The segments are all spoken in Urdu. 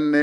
NA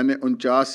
NA 49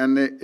NA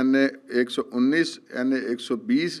NA 119, NA 120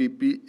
PP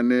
NA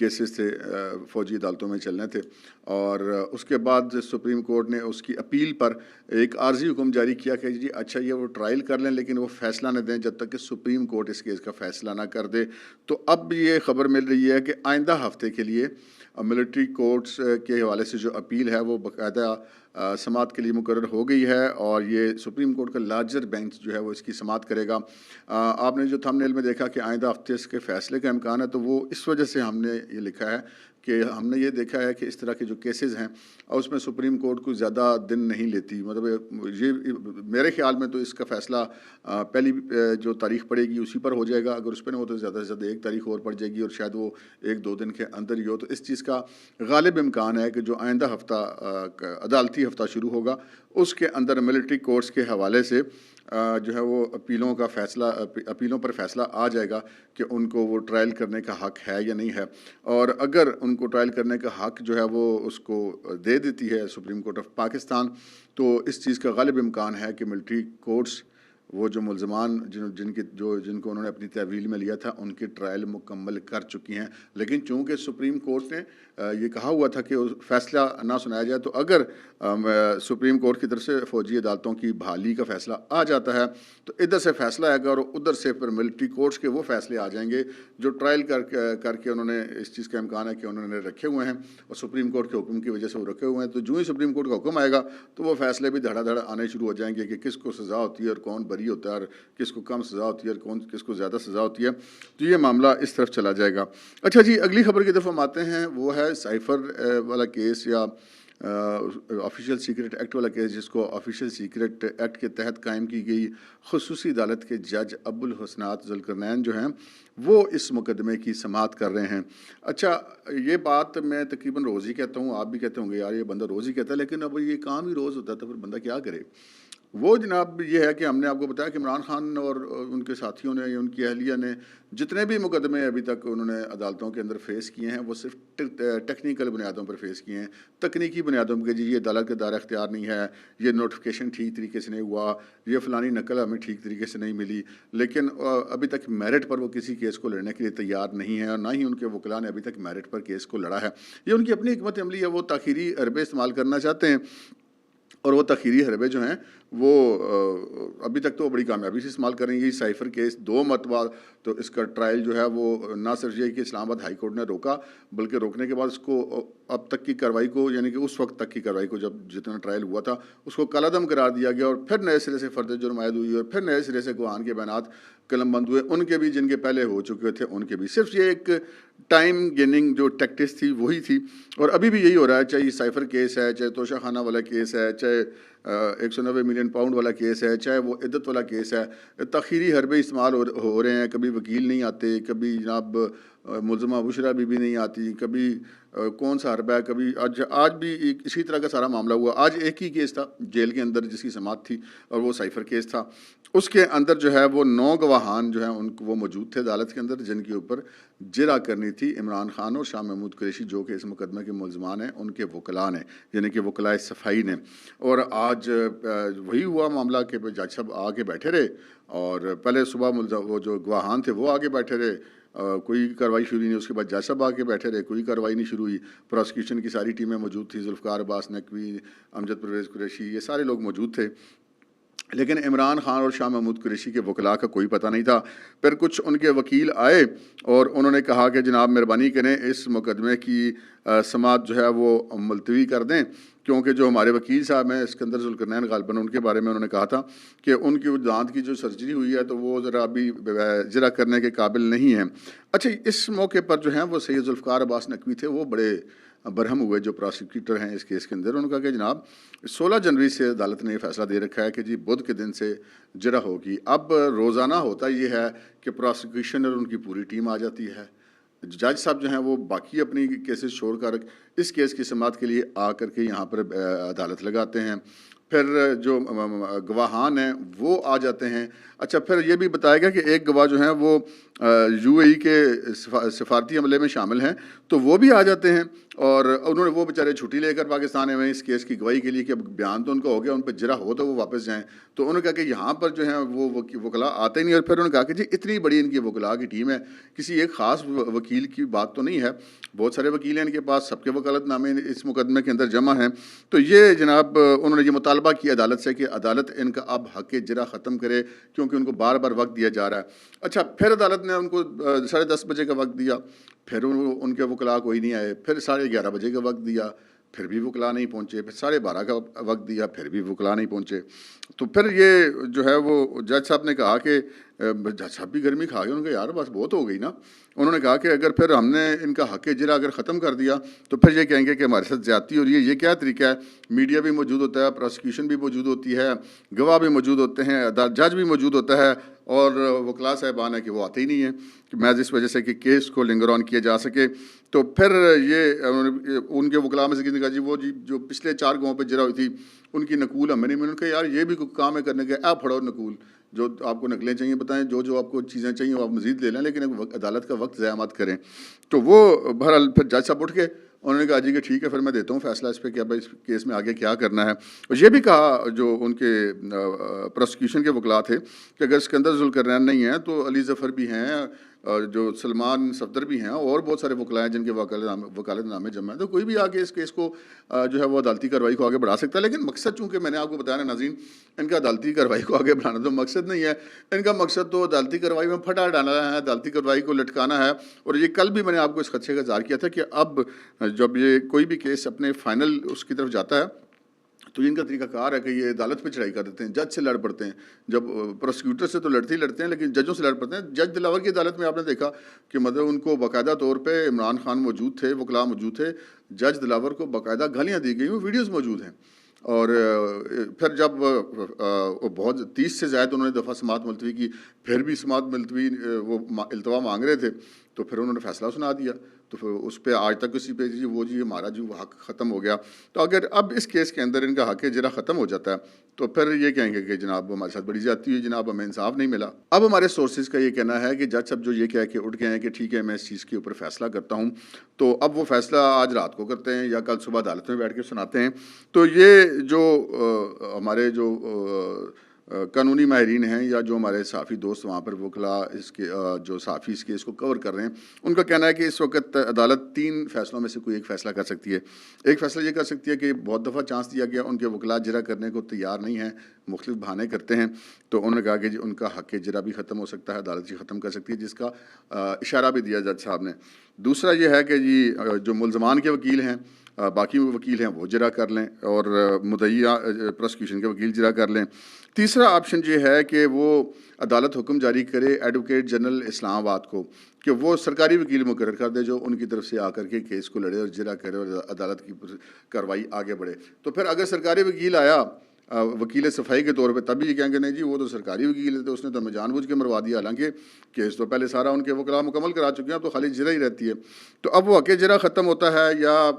cases تھے فوجی عدالتوں میں چلنے تھے، اور اس کے بعد سپریم کورٹ نے اس کی اپیل پر ایک عارضی حکم جاری کیا کہ جی اچھا یہ وہ ٹرائل کر لیں لیکن وہ فیصلہ نہ دیں جب تک کہ سپریم کورٹ اس کیس کا فیصلہ نہ کر دے۔ تو اب یہ خبر مل رہی ہے کہ آئندہ ہفتے کے لیے ملٹری کورٹس کے حوالے سے جو اپیل ہے وہ باقاعدہ سماعت کے لیے مقرر ہو گئی ہے، اور یہ سپریم کورٹ کا لارجر بینچ جو ہے وہ اس کی سماعت کرے گا۔ آپ نے جو تھم نیل میں دیکھا کہ آئندہ ہفتے اس کے فیصلے کا امکان ہے، تو وہ اس وجہ سے ہم نے یہ لکھا ہے کہ ہم نے یہ دیکھا ہے کہ اس طرح کے جو کیسز ہیں اور اس میں سپریم کورٹ کو زیادہ دن نہیں لیتی، مطلب یہ میرے خیال میں تو اس کا فیصلہ پہلی جو تاریخ پڑے گی اسی پر ہو جائے گا، اگر اس پہ نہ ہو تو زیادہ سے زیادہ ایک تاریخ اور پڑ جائے گی، اور شاید وہ 1-2 دن کے اندر ہی ہو۔ تو اس چیز کا غالب امکان ہے کہ جو آئندہ ہفتہ عدالتی ہفتہ شروع ہوگا اس کے اندر ملٹری کورٹس کے حوالے سے جو ہے وہ اپیلوں پر فیصلہ آ جائے گا کہ ان کو وہ ٹرائل کرنے کا حق ہے یا نہیں ہے، اور اگر ان کو ٹرائل کرنے کا حق جو ہے وہ اس کو دے دیتی ہے سپریم کورٹ آف پاکستان، تو اس چیز کا غالب امکان ہے کہ ملٹری کورٹس وہ جو ملزمان جن کو انہوں نے اپنی تحویل میں لیا تھا ان کی ٹرائل مکمل کر چکی ہیں۔ لیکن چونکہ سپریم کورٹ نے یہ کہا ہوا تھا کہ فیصلہ نہ سنایا جائے، تو اگر سپریم کورٹ کی طرف سے فوجی عدالتوں کی بحالی کا فیصلہ آ جاتا ہے تو ادھر سے فیصلہ آئے گا اور ادھر سے پھر ملٹری کورٹس کے وہ فیصلے آ جائیں گے جو ٹرائل کر کے انہوں نے اس چیز کا امکان ہے کہ انہوں نے رکھے ہوئے ہیں، اور سپریم کورٹ کے حکم کی وجہ سے وہ رکھے ہوئے ہیں۔ تو جو ہی سپریم کورٹ کا حکم آئے گا تو وہ فیصلے بھی دھڑا دھڑ آنے شروع ہو جائیں گے کہ کس کو سزا ہوتی ہے اور کون بری ہوتا ہے، اور کس کو کم سزا ہوتی ہے اور کس کو زیادہ سزا ہوتی ہے۔ تو یہ معاملہ اس طرف چلا جائے گا۔ اچھا جی، اگلی خبر کی طرف ہم آتے ہیں، وہ ہے سائفر والا کیس یا آفیشیل سیکرٹ ایکٹ والا کیس، جس کو آفیشیل سیکرٹ ایکٹ کے تحت قائم کی گئی خصوصی عدالت کے جج ابو الحسنات ذوالقرنین جو ہیں وہ اس مقدمے کی سماعت کر رہے ہیں۔ اچھا، یہ بات میں تقریباً روز ہی کہتا ہوں، آپ بھی کہتے ہوں گے یار یہ بندہ روز ہی کہتا ہے، لیکن اب یہ کام ہی روز ہوتا ہے تو پھر بندہ کیا کرے۔ وہ جناب یہ ہے کہ ہم نے آپ کو بتایا کہ عمران خان اور ان کے ساتھیوں نے یا ان کی اہلیہ نے جتنے بھی مقدمے ابھی تک انہوں نے عدالتوں کے اندر فیس کیے ہیں وہ صرف ٹیکنیکل بنیادوں پر فیس کیے ہیں، تکنیکی بنیادوں پر کہ جی یہ عدالت کا دائرہ اختیار نہیں ہے، یہ نوٹیفیکیشن ٹھیک طریقے سے نہیں ہوا، یہ فلانی نقل ہمیں ٹھیک طریقے سے نہیں ملی، لیکن ابھی تک میرٹ پر وہ کسی کیس کو لڑنے کے لیے تیار نہیں ہے، اور نہ ہی ان کے وکلاء نے ابھی تک میرٹ پر کیس کو لڑا ہے۔ یہ ان کی اپنی حکمت عملی ہے، وہ تاخیری حربے استعمال کرنا چاہتے ہیں، اور وہ تاخیری حربے جو ہیں وہ ابھی تک تو بڑی کامیابی سے استعمال کریں گے۔ سائفر کیس 2 مرتبہ تو اس کا ٹرائل جو ہے وہ نہ صرف یہ کہ اسلام آباد ہائی کورٹ نے روکا، بلکہ روکنے کے بعد اس کو اب تک کی کارروائی کو، یعنی کہ اس وقت تک کی کارروائی کو جب جتنا ٹرائل ہوا تھا اس کو کالعدم قرار دیا گیا، اور پھر نئے سرے سے فرد جرم عائد ہوئی، اور پھر نئے سرے سے گواہان کے بیانات قلم بند ہوئے، ان کے بھی جن کے پہلے ہو چکے تھے ان کے بھی۔ صرف یہ ایک ٹائم گیننگ جو ٹیکٹس تھی وہی تھی، اور ابھی بھی یہی ہو رہا ہے، چاہے سائفر کیس ہے، چاہے توشہ خانہ والا کیس ہے، چاہے 190 ملین پاؤنڈ والا کیس ہے، چاہے وہ عدت والا کیس ہے، تاخیری حربے استعمال ہو رہے ہیں۔ کبھی وکیل نہیں آتے، کبھی جناب ملزمہ بشرا بی نہیں آتی، کبھی کون سا حربہ ہے، کبھی آج بھی اسی طرح کا سارا معاملہ ہوا۔ آج ایک ہی کیس تھا جیل کے اندر جس کی سماعت تھی، اور وہ سائفر کیس تھا۔ اس کے اندر جو ہے وہ 9 گواہان جو ہیں وہ موجود تھے عدالت کے اندر، جن کے اوپر جرح کرنی تھی عمران خان اور شاہ محمود قریشی، جو کہ اس مقدمے کے ملزمان ہیں، ان کے وکلاء نے، یعنی کہ وکلائے صفائی نے۔ اور آج وہی ہوا معاملہ کہ جج صاحب آ کے بیٹھے رہے، اور پہلے صبح وہ جو گواہان تھے وہ آگے بیٹھے رہے، کوئی کارروائی شروع نہیں، اس کے بعد جج صاحب آ کے بیٹھے رہے، کوئی کارروائی نہیں شروع ہوئی۔ پروسیکیوشن کی ساری ٹیمیں موجود تھیں، ذوالفقار عباس نقوی، امجد پرویز قریشی، یہ سارے لوگ موجود تھے، لیکن عمران خان اور شاہ محمود قریشی کے وکلاء کا کوئی پتہ نہیں تھا۔ پھر کچھ ان کے وکیل آئے اور انہوں نے کہا کہ جناب مہربانی کریں اس مقدمے کی سماعت جو ہے وہ ملتوی کر دیں، کیونکہ جو ہمارے وکیل صاحب ہیں اسکندر ذوالقرنین غالباً، ان کے بارے میں انہوں نے کہا تھا کہ ان کی دانت کی جو سرجری ہوئی ہے تو وہ ذرا ابھی جرح کرنے کے قابل نہیں ہیں۔ اچھا، اس موقع پر جو ہیں وہ سید ذوالفقار عباس نقوی تھے، وہ بڑے برہم ہوئے، جو پراسیکیوٹر ہیں اس کیس کے اندر۔ انہوں نے کہا کہ جناب 16 جنوری سے عدالت نے یہ فیصلہ دے رکھا ہے کہ جی بدھ کے دن سے جرح ہوگی۔ اب روزانہ ہوتا یہ ہے کہ پراسیکیوشن اور ان کی پوری ٹیم آ جاتی ہے، جج صاحب جو ہیں وہ باقی اپنی کیسز چھوڑ کر اس کیس کی سماعت کے لیے آ کر کے یہاں پر عدالت لگاتے ہیں، پھر جو گواہان ہیں وہ آ جاتے ہیں۔ اچھا، پھر یہ بھی بتایا گیا کہ ایک گواہ جو ہیں وہ UAE کے سفارتی عملے میں شامل ہیں، تو وہ بھی آ جاتے ہیں، اور انہوں نے وہ بیچارے چھٹی لے کر پاکستان میں اس کیس کی گواہی کے لیے کہ اب بیان تو ان کا ہو گیا، ان پہ جرح ہو تو وہ واپس جائیں. تو انہوں نے کہا کہ یہاں پر جو ہیں وہ وکلاء آتے ہی نہیں. اور پھر انہوں نے کہا کہ جی اتنی بڑی ان کی وکلاء کی ٹیم ہے، کسی ایک خاص وکیل کی بات تو نہیں ہے، بہت سارے وکیل ہیں ان کے پاس، سب کے وکالت نامے اس مقدمے کے اندر جمع ہیں. تو یہ جناب انہوں نے یہ مطالبہ کیا عدالت سے کہ عدالت ان کا اب حق جرح ختم کرے، کیونکہ ان کو بار بار وقت دیا جا رہا ہے. اچھا، پھر عدالت نے ان کو 10:30 بجے کا وقت دیا، پھر ان کے وکلاء کوئی نہیں آئے. پھر 11:30 بجے کا وقت دیا، پھر بھی وکلاء نہیں پہنچے. پھر 12:30 کا وقت دیا، پھر بھی وکلاء نہیں پہنچے. تو پھر یہ جو ہے وہ جج صاحب نے کہا کہ جج صاحب بھی گرمی کھا گئے. انہوں نے کہا یار بس بہت ہو گئی نا. انہوں نے کہا کہ اگر پھر ہم نے ان کا حق جرح اگر ختم کر دیا تو پھر یہ کہیں گے کہ ہمارے ساتھ زیادتی ہو رہی ہے. یہ کیا طریقہ ہے؟ میڈیا بھی موجود ہوتا ہے، پروسیکیوشن بھی موجود ہوتی ہے، گواہ بھی موجود ہوتے ہیں، جج بھی موجود ہوتا ہے، اور وکلاء صاحبان ہے کہ وہ آتے ہی نہیں ہیں کہ محض اس وجہ سے کہ کیس کو لنگر آن کیا جا سکے. تو پھر یہ ان کے وکلاء میں سے کسی نے کہا جی وہ جی جو پچھلے 4 گاؤں پہ جرح ہوئی تھی ان کی نقول ہمیں نہیں ملی. ان کا یار یہ بھی کوئی کام ہے کرنے کے، آپ پڑھو نقول، جو آپ کو نقلیں چاہیے بتائیں، جو آپ کو چیزیں چاہیے وہ آپ مزید لے لیں، لیکن عدالت کا وقت ضائع مت کریں. تو وہ بہرحال پھر جج صاحب اٹھ کے انہوں نے کہا جی کہ ٹھیک ہے، پھر میں دیتا ہوں فیصلہ اس پہ کہ اب اس کیس میں آگے کیا کرنا ہے. اور یہ بھی کہا جو ان کے پروسیکیوشن کے وکلاء تھے کہ اگر اسکندر ذوالقرنین نہیں ہیں تو علی ظفر بھی ہیں، جو سلمان صفدر بھی ہیں، اور بہت سارے وکلاء ہیں جن کے وکالت نامے جمع ہیں. تو کوئی بھی آگے اس کیس کو جو ہے وہ عدالتی کارروائی کو آگے بڑھا سکتا ہے. لیکن مقصد چونکہ میں نے آپ کو بتایا نا ناظرین، ان کا عدالتی کارروائی کو آگے بڑھانا تو مقصد نہیں ہے. ان کا مقصد تو عدالتی کارروائی میں پھٹا ڈالنا ہے، عدالتی کارروائی کو لٹکانا ہے. اور یہ کل بھی میں نے آپ کو اس خدشے کا اظہار کیا تھا کہ اب جب یہ کوئی بھی کیس اپنے فائنل اس کی طرف جاتا ہے تو ان کا طریقہ کار ہے کہ یہ عدالت پہ چڑھائی کر دیتے ہیں، جج سے لڑ پڑتے ہیں. جب پروسیکیوٹر سے تو لڑتے ہی لڑتے ہیں، لیکن ججوں سے لڑ پڑتے ہیں. جج دلاور کی عدالت میں آپ نے دیکھا کہ مطلب ان کو باقاعدہ طور پہ عمران خان موجود تھے، وکلاء موجود تھے، جج دلاور کو باقاعدہ گالیاں دی گئی، وہ ویڈیوز موجود ہیں. اور پھر جب بہت 30 سے زائد انہوں نے دفعہ سماعت ملتوی کی، پھر بھی سماعت ملتوی وہ التوا مانگ رہے تھے، تو پھر انہوں نے فیصلہ سنا دیا. تو پھر اس پہ آج تک اسی پہ جی وہ جی ہمارا جو حق ختم ہو گیا. تو اگر اب اس کیس کے اندر ان کا حق جرح ختم ہو جاتا ہے تو پھر یہ کہیں گے کہ جناب ہمارے ساتھ بڑی زیادتی ہوئی، جناب ہمیں انصاف نہیں ملا. اب ہمارے سورسز کا یہ کہنا ہے کہ جج صاحب جو یہ کہہ کے اٹھ گئے ہیں کہ ٹھیک ہے میں اس چیز کے اوپر فیصلہ کرتا ہوں، تو اب وہ فیصلہ آج رات کو کرتے ہیں یا کل صبح عدالت میں بیٹھ کے سناتے ہیں. تو یہ جو ہمارے جو قانونی ماہرین ہیں یا جو ہمارے صحافی دوست وہاں پر وکلاء اس کے جو صحافی اس کیس کو کور کر رہے ہیں، ان کا کہنا ہے کہ اس وقت عدالت 3 فیصلوں میں سے کوئی ایک فیصلہ کر سکتی ہے. ایک فیصلہ یہ کر سکتی ہے کہ بہت دفعہ چانس دیا گیا، ان کے وکلاء جرح کرنے کو تیار نہیں ہیں، مختلف بہانے کرتے ہیں، تو انہوں نے کہا کہ ان کا حق جرح بھی ختم ہو سکتا ہے، عدالت جی ختم کر سکتی ہے، جس کا اشارہ بھی دیا جج صاحب نے. دوسرا یہ ہے کہ جی جو ملزمان کے وکیل ہیں، باقی وکیل ہیں وہ جرح کر لیں، اور مدعیہ پروسیکیوشن کے وکیل جرح کر لیں. تیسرا آپشن یہ ہے کہ وہ عدالت حکم جاری کرے ایڈوکیٹ جنرل اسلام آباد کو کہ وہ سرکاری وکیل مقرر کر دے جو ان کی طرف سے آ کر کے کیس کو لڑے اور جرح کرے اور عدالت کی کارروائی آگے بڑھے. تو پھر اگر سرکاری وکیل آیا وکیل صفائی کے طور پہ، تب یہ کہیں گے نہیں جی وہ تو سرکاری وکیل ہے تو اس نے تو ہمیں جان بوجھ کے مروا دیا، حالانکہ کیس تو پہلے سارا ان کے وکلاء مکمل کرا چکے ہیں، تو خالی جرح ہی رہتی ہے. تو اب وہ حق جرح ختم ہوتا ہے یا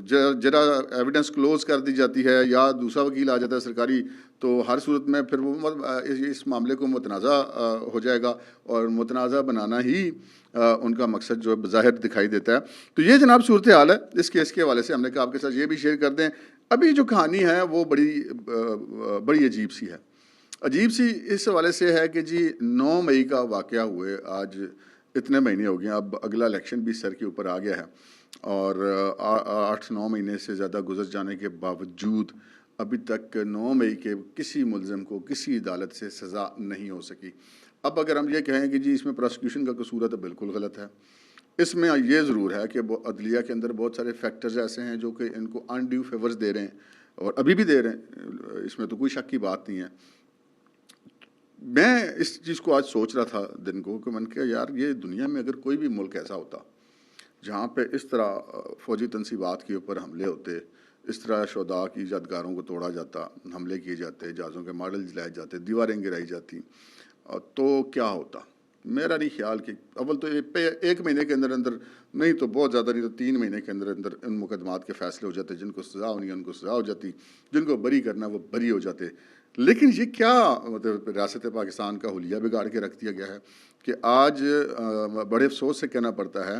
جرح ایویڈنس کلوز کر دی جاتی ہے یا دوسرا وکیل آ جاتا ہے سرکاری، تو ہر صورت میں پھر وہ اس معاملے کو متنازع ہو جائے گا، اور متنازع بنانا ہی ان کا مقصد جو بظاہر دکھائی دیتا ہے. تو یہ جناب صورتحال ہے اس کیس کے حوالے سے. ہم نے کہا آپ کے ساتھ یہ بھی شیئر کر دیں. ابھی جو کہانی ہے وہ بڑی عجیب سی ہے. عجیب سی اس حوالے سے ہے کہ جی 9 مئی کا واقعہ ہوئے آج اتنے مہینے ہو گئے ہیں، اب اگلا الیکشن بھی سر کے اوپر آ گیا ہے، اور 8-9 مہینے سے زیادہ گزر جانے کے باوجود ابھی تک 9 مئی کے کسی ملزم کو کسی عدالت سے سزا نہیں ہو سکی. اب اگر ہم یہ کہیں کہ جی اس میں پروسیکیوشن کا قصور ہے تو بالکل غلط ہے. اس میں یہ ضرور ہے کہ عدلیہ کے اندر بہت سارے فیکٹرز ایسے ہیں جو کہ ان کو انڈیو فیورز دے رہے ہیں، اور ابھی بھی دے رہے ہیں، اس میں تو کوئی شک کی بات نہیں ہے. میں اس چیز کو آج سوچ رہا تھا دن کو کہ میں نے کہا یار یہ دنیا میں اگر کوئی بھی ملک ایسا ہوتا جہاں پہ اس طرح فوجی تنصیبات کے اوپر حملے ہوتے، اس طرح شہداء کی یادگاروں کو توڑا جاتا، حملے کیے جاتے، جہازوں کے ماڈل جلائے جاتے، دیواریں گرائی جاتی، تو کیا ہوتا. میرا نہیں خیال کہ اول تو 1 مہینے کے اندر نہیں تو بہت زیادہ نہیں تو 3 مہینے کے اندر ان مقدمات کے فیصلے ہو جاتے، جن کو سزا ہونی ہے ان کو سزا ہو جاتی، جن کو بری کرنا وہ بری ہو جاتے. لیکن یہ کیا مطلب ریاست پاکستان کا حلیہ بگاڑ کے رکھ دیا گیا ہے کہ آج بڑے افسوس سے کہنا پڑتا ہے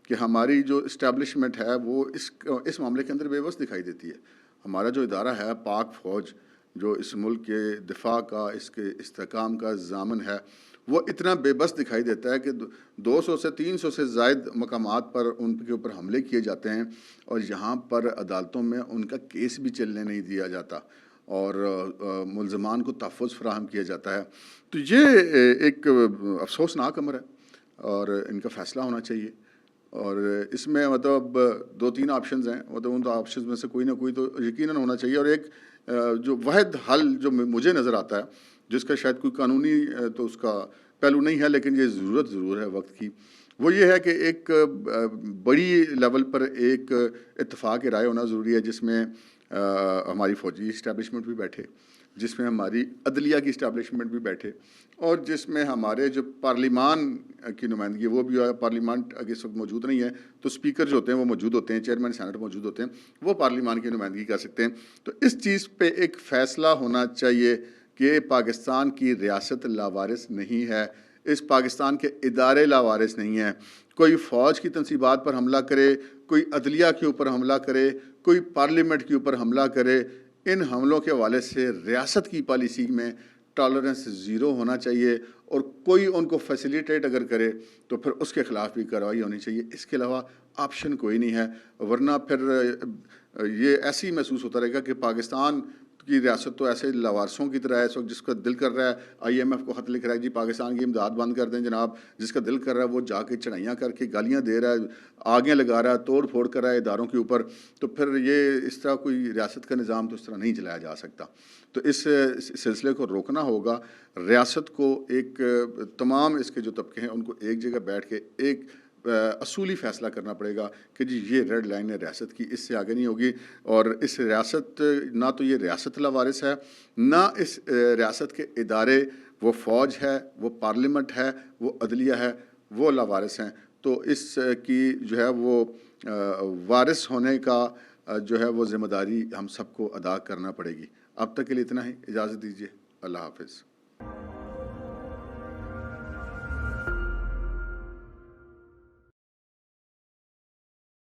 کہ ہماری جو اسٹیبلشمنٹ ہے وہ اس معاملے کے اندر بے بس دکھائی دیتی ہے. ہمارا جو ادارہ ہے پاک فوج، جو اس ملک کے دفاع کا، اس کے استحکام کا ضامن ہے، وہ اتنا بے بس دکھائی دیتا ہے کہ 200 سے 300 سے زائد مقامات پر ان کے اوپر حملے کیے جاتے ہیں، اور یہاں پر عدالتوں میں ان کا کیس بھی چلنے نہیں دیا جاتا، اور ملزمان کو تحفظ فراہم کیا جاتا ہے. تو یہ ایک افسوسناک امر ہے، اور ان کا فیصلہ ہونا چاہیے. اور اس میں مطلب 2-3 آپشنز ہیں، مطلب ان آپشنز میں سے کوئی نہ کوئی تو یقیناً ہونا چاہیے. اور ایک جو واحد حل جو مجھے نظر آتا ہے، جس کا شاید کوئی قانونی تو اس کا پہلو نہیں ہے، لیکن یہ ضرورت ضرور ہے وقت کی، وہ یہ ہے کہ ایک بڑی لیول پر ایک اتفاق رائے ہونا ضروری ہے، جس میں ہماری فوجی اسٹیبلشمنٹ بھی بیٹھے، جس میں ہماری عدلیہ کی اسٹیبلشمنٹ بھی بیٹھے، اور جس میں ہمارے جو پارلیمان کی نمائندگی وہ بھی پارلیمنٹ اگر اس وقت موجود نہیں ہے تو اسپیکر جو ہوتے ہیں وہ موجود ہوتے ہیں، چیئرمین سینٹ موجود ہوتے ہیں، وہ پارلیمان کی نمائندگی کر سکتے ہیں. تو اس چیز پہ ایک فیصلہ ہونا چاہیے کہ پاکستان کی ریاست لاوارث نہیں ہے، اس پاکستان کے ادارے لاوارث نہیں ہیں. کوئی فوج کی تنصیبات پر حملہ کرے، کوئی عدلیہ کے اوپر حملہ کرے، کوئی پارلیمنٹ کے اوپر حملہ کرے، ان حملوں کے حوالے سے ریاست کی پالیسی میں ٹالرنس زیرو ہونا چاہیے، اور کوئی ان کو فیسیلیٹیٹ اگر کرے تو پھر اس کے خلاف بھی کارروائی ہونی چاہیے. اس کے علاوہ آپشن کوئی نہیں ہے، ورنہ پھر یہ ایسے ہی محسوس ہوتا رہے گا کہ پاکستان کی ریاست تو ایسے لاوارثوں کی طرح ہے. اس وقت جس کا دل کر رہا ہے IMF کو خط لکھ رہا ہے جی پاکستان کی امداد بند کر دیں جناب، جس کا دل کر رہا ہے وہ جا کے چڑھائیاں کر کے گالیاں دے رہا ہے، آگیں لگا رہا ہے، توڑ پھوڑ کر رہا ہے اداروں کے اوپر. تو پھر یہ اس طرح کوئی ریاست کا نظام تو اس طرح نہیں چلایا جا سکتا. تو اس سلسلے کو روکنا ہوگا. ریاست کو ایک تمام اس کے جو طبقے ہیں ان کو ایک جگہ بیٹھ کے ایک اصولی فیصلہ کرنا پڑے گا کہ جی یہ ریڈ لائن ہے ریاست کی، اس سے آگے نہیں ہوگی. اور اس ریاست، نہ تو یہ ریاست لاوارث ہے، نہ اس ریاست کے ادارے، وہ فوج ہے، وہ پارلیمنٹ ہے، وہ عدلیہ ہے، وہ لاوارث ہیں. تو اس کی جو ہے وہ وارث ہونے کا جو ہے وہ ذمہ داری ہم سب کو ادا کرنا پڑے گی. اب تک کے لیے اتنا ہی، اجازت دیجیے. اللہ حافظ.